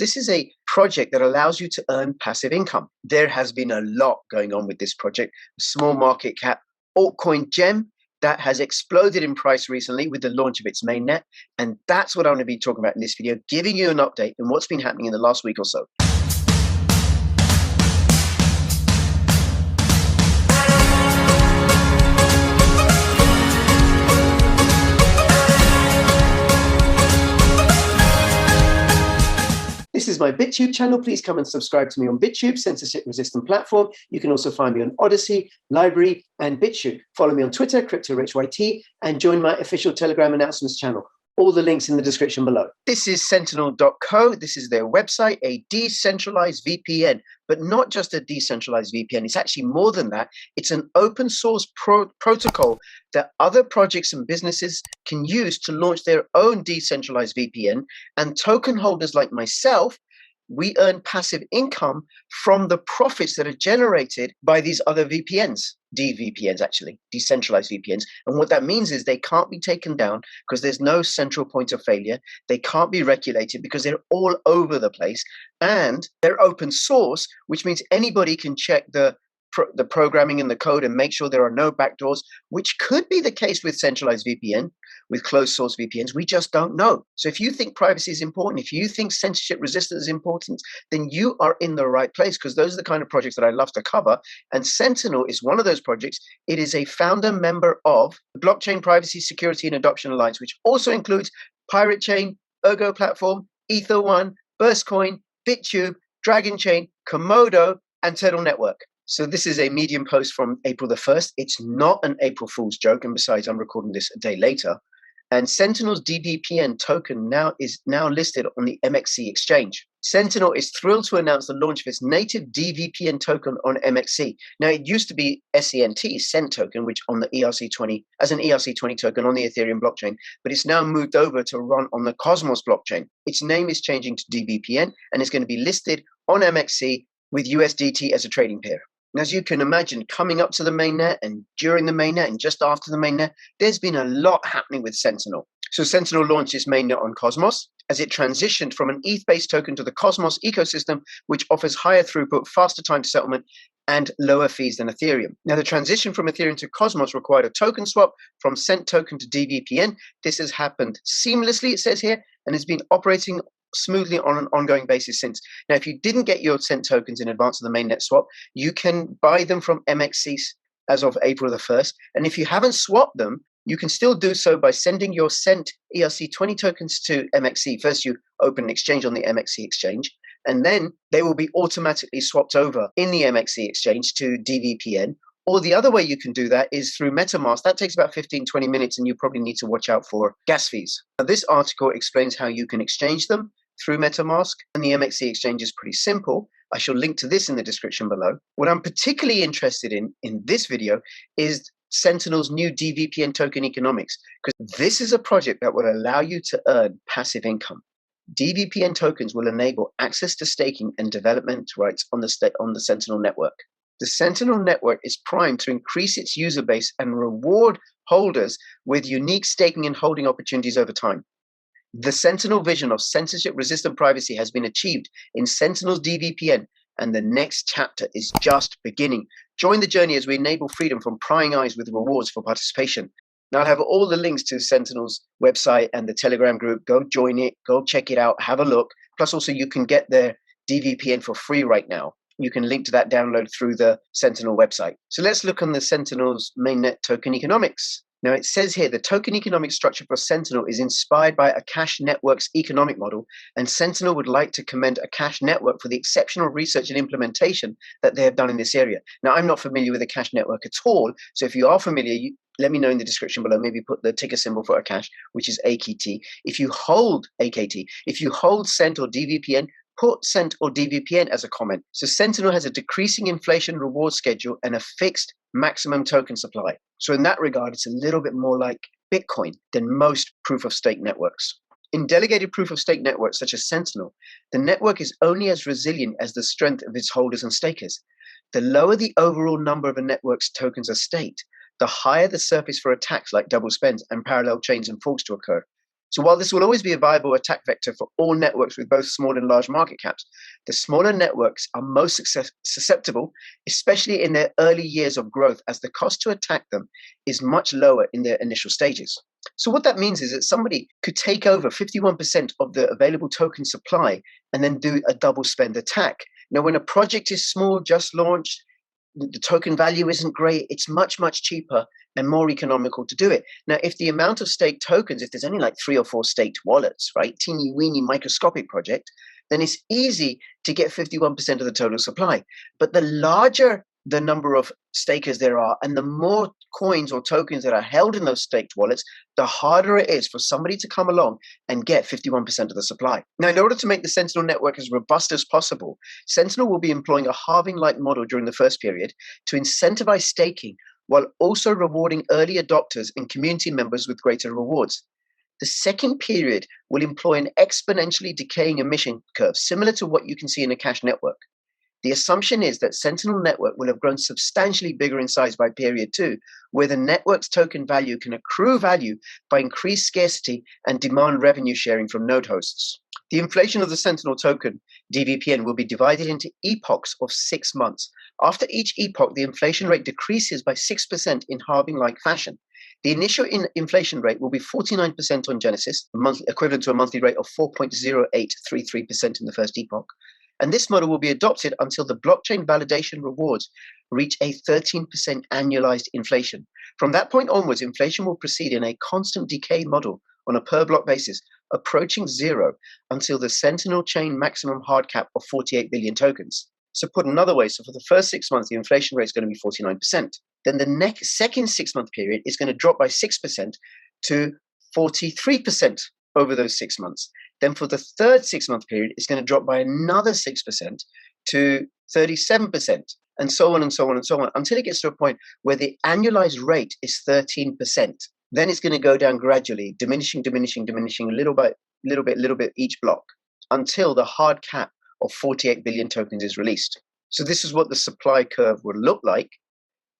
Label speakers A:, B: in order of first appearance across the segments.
A: This is a project that allows you to earn passive income. There has been a lot going on with this project. Small market cap altcoin gem that has exploded in price recently with the launch of its mainnet. And that's what I'm going to be talking about in this video, giving you an update on what's been happening in the last week or so. This is my BitTube channel. Please come and subscribe to me on BitTube, censorship-resistant platform. You can also find me on Odyssey, Lbry, and Bitchute. Follow me on Twitter, CryptoRichYT, and join my official Telegram announcements channel. All the links in the description below. This is Sentinel.co. This is their website, a decentralized VPN, but not just a decentralized VPN. It's actually more than that. It's an open source protocol that other projects and businesses can use to launch their own decentralized VPN. And token holders like myself, we earn passive income from the profits that are generated by these other VPNs, DVPNs actually, decentralized VPNs. And what that means is they can't be taken down because there's no central point of failure. They can't be regulated because they're all over the place. And they're open source, which means anybody can check the programming and the code and make sure there are no backdoors, which could be the case with centralized VPN, with closed source VPNs. We just don't know. So if you think privacy is important, if you think censorship resistance is important, then you are in the right place, because those are the kind of projects that I love to cover. And Sentinel is one of those projects. It is a founder member of the Blockchain Privacy, Security and Adoption Alliance, which also includes Pirate Chain, Ergo Platform, Ether1, Burstcoin, BitTube, Dragon Chain, Komodo, and Turtle Network. So this is a Medium post from April the 1st. It's not an April Fool's joke. And besides, I'm recording this a day later. And Sentinel's dvpn token is now listed on the MXC exchange. Sentinel is thrilled to announce the launch of its native dvpn token on MXC. Now, it used to be SENT, Cent token, which on the ERC20, as an ERC20 token on the Ethereum blockchain, but it's now moved over to run on the Cosmos blockchain. Its name is changing to dvpn, and it's going to be listed on MXC with USDT as a trading pair. And as you can imagine, coming up to the mainnet and during the mainnet and just after the mainnet, there's been a lot happening with Sentinel. So Sentinel launched its mainnet on Cosmos as it transitioned from an ETH-based token to the Cosmos ecosystem, which offers higher throughput, faster time to settlement, and lower fees than Ethereum. Now, the transition from Ethereum to Cosmos required a token swap from Cent token to dvpn. This has happened seamlessly, it says here, and it's been operating smoothly on an ongoing basis since. Now, if you didn't get your Cent tokens in advance of the mainnet swap, you can buy them from MXC as of April the 1st. And if you haven't swapped them, you can still do so by sending your Cent ERC20 tokens to MXC. First, you open an exchange on the MXC exchange, and then they will be automatically swapped over in the MXC exchange to dvpn. Or the other way you can do that is through MetaMask. That takes about 15-20 minutes, and you probably need to watch out for gas fees. Now, this article explains how you can exchange them through MetaMask, and the MXC exchange is pretty simple. I shall link to this in the description below. What I'm particularly interested in this video is Sentinel's new dvpn token economics, because this is a project that will allow you to earn passive income. dvpn tokens will enable access to staking and development rights on the Sentinel network. The Sentinel network is primed to increase its user base and reward holders with unique staking and holding opportunities over time. The Sentinel vision of censorship-resistant privacy has been achieved in Sentinel's dvpn, and the next chapter is just beginning. Join the journey as we enable freedom from prying eyes with rewards for participation. Now, I'll have all the links to Sentinel's website and the Telegram group. Go join it, go check it out, have a look. Plus, also, you can get their dvpn for free right now. You can link to that download through the Sentinel website. So let's look on the Sentinel's mainnet token economics. Now, it says here the token economic structure for Sentinel is inspired by a cash network's economic model, and Sentinel would like to commend a cash network for the exceptional research and implementation that they have done in this area. Now, I'm not familiar with a cash network at all, so if you are familiar, let me know in the description below. Maybe put the ticker symbol for a cash, which is AKT. If you hold AKT, if you hold Cent or dvpn, put Cent or dvpn as a comment. So Sentinel has a decreasing inflation reward schedule and a fixed maximum token supply. So in that regard, it's a little bit more like Bitcoin than most proof-of-stake networks. In delegated proof-of-stake networks such as Sentinel, the network is only as resilient as the strength of its holders and stakers. The lower the overall number of a network's tokens are staked, the higher the surface for attacks like double spends and parallel chains and forks to occur. So while this will always be a viable attack vector for all networks with both small and large market caps, the smaller networks are most susceptible, especially in their early years of growth, as the cost to attack them is much lower in their initial stages. So what that means is that somebody could take over 51% of the available token supply and then do a double spend attack. Now, when a project is small, just launched, the token value isn't great, it's much, much cheaper and more economical to do it. Now, if the amount of staked tokens, if there's only like 3 or 4 staked wallets, right, teeny weeny microscopic project, then it's easy to get 51% of the total supply. But the larger the number of stakers there are and the more coins or tokens that are held in those staked wallets, the harder it is for somebody to come along and get 51% of the supply. Now, in order to make the Sentinel network as robust as possible, Sentinel will be employing a halving-like model during the first period to incentivize staking while also rewarding early adopters and community members with greater rewards. The second period will employ an exponentially decaying emission curve, similar to what you can see in a cash network. The assumption is that Sentinel network will have grown substantially bigger in size by period 2, where the network's token value can accrue value by increased scarcity and demand revenue sharing from node hosts. The inflation of the Sentinel token, dvpn, will be divided into epochs of 6 months. After each epoch, the inflation rate decreases by 6% in halving-like fashion. The initial inflation rate will be 49% on Genesis, equivalent to a monthly rate of 4.0833% in the first epoch. And this model will be adopted until the blockchain validation rewards reach a 13% annualized inflation. From that point onwards, inflation will proceed in a constant decay model on a per block basis, approaching zero until the Sentinel chain maximum hard cap of 48 billion tokens. So put another way, so for the first 6 months, the inflation rate is going to be 49%. Then the second 6-month period is going to drop by 6% to 43% over those 6 months. Then for the third 6-month period, it's going to drop by another 6% to 37%, and so on and so on and so on, until it gets to a point where the annualized rate is 13%. Then it's going to go down gradually, diminishing, little bit each block, until the hard cap of 48 billion tokens is released. So this is what the supply curve would look like.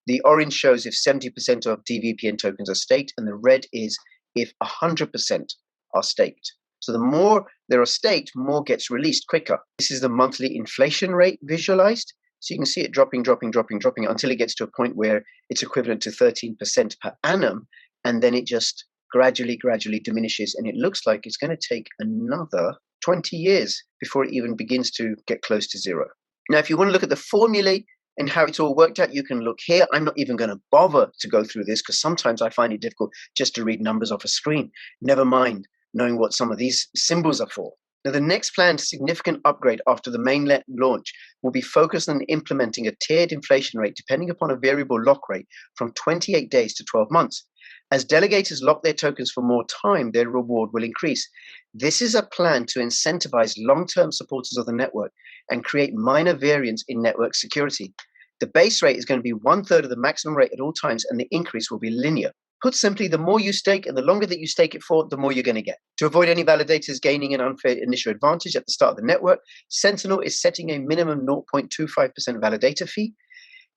A: The orange shows if 70% of dvpn tokens are staked, and the red is if 100% are staked. So the more there are staked, more gets released quicker. This is the monthly inflation rate visualized. So you can see it dropping until it gets to a point where it's equivalent to 13% per annum. And then it just gradually diminishes. And it looks like it's going to take another 20 years before it even begins to get close to zero. Now, if you want to look at the formulae and how it's all worked out, you can look here. I'm not even going to bother to go through this because sometimes I find it difficult just to read numbers off a screen. Never mind knowing what some of these symbols are for. Now, the next planned significant upgrade after the mainnet launch will be focused on implementing a tiered inflation rate depending upon a variable lock rate from 28 days to 12 months. As delegators lock their tokens for more time, their reward will increase. This is a plan to incentivize long-term supporters of the network and create minor variance in network security. The base rate is going to be 1/3 of the maximum rate at all times, and the increase will be linear. Put simply, the more you stake and the longer that you stake it for, the more you're going to get. To avoid any validators gaining an unfair initial advantage at the start of the network, Sentinel is setting a minimum 0.25% validator fee.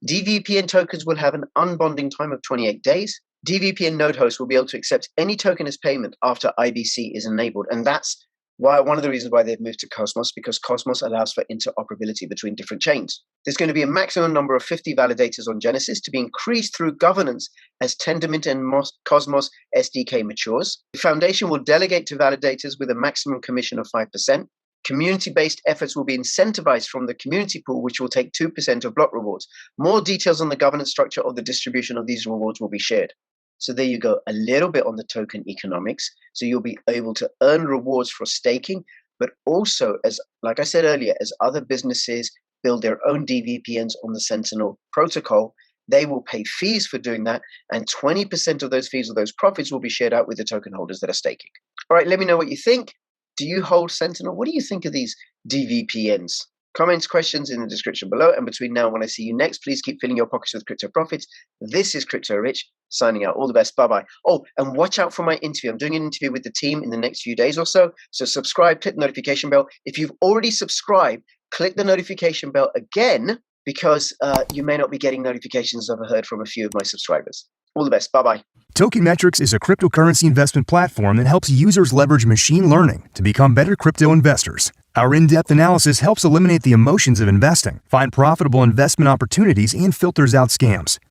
A: dvpn tokens will have an unbonding time of 28 days. dvpn node hosts will be able to accept any token as payment after IBC is enabled. And that's why one of the reasons why they've moved to Cosmos, because Cosmos allows for interoperability between different chains. There's going to be a maximum number of 50 validators on Genesis to be increased through governance as Tendermint and Cosmos SDK matures. The foundation will delegate to validators with a maximum commission of 5%. Community-based efforts will be incentivized from the community pool, which will take 2% of block rewards. More details on the governance structure of the distribution of these rewards will be shared. So there you go, a little bit on the token economics. So you'll be able to earn rewards for staking, but also, as like I said earlier, as other businesses build their own dvpns on the Sentinel protocol, they will pay fees for doing that, and 20% of those fees or those profits will be shared out with the token holders that are staking. All right, let me know what you think. Do you hold Sentinel? What do you think of these dvpns? Comments, questions in the description below. And between now and when I see you next, please keep filling your pockets with crypto profits. This is Crypto Rich, signing out. All the best. Bye-bye. Oh, and watch out for my interview. I'm doing an interview with the team in the next few days or so. So subscribe, click the notification bell. If you've already subscribed, click the notification bell again, because you may not be getting notifications. I've heard from a few of my subscribers. All the best. Bye-bye.
B: Tokenmetrics is a cryptocurrency investment platform that helps users leverage machine learning to become better crypto investors. Our in-depth analysis helps eliminate the emotions of investing, find profitable investment opportunities, and filters out scams.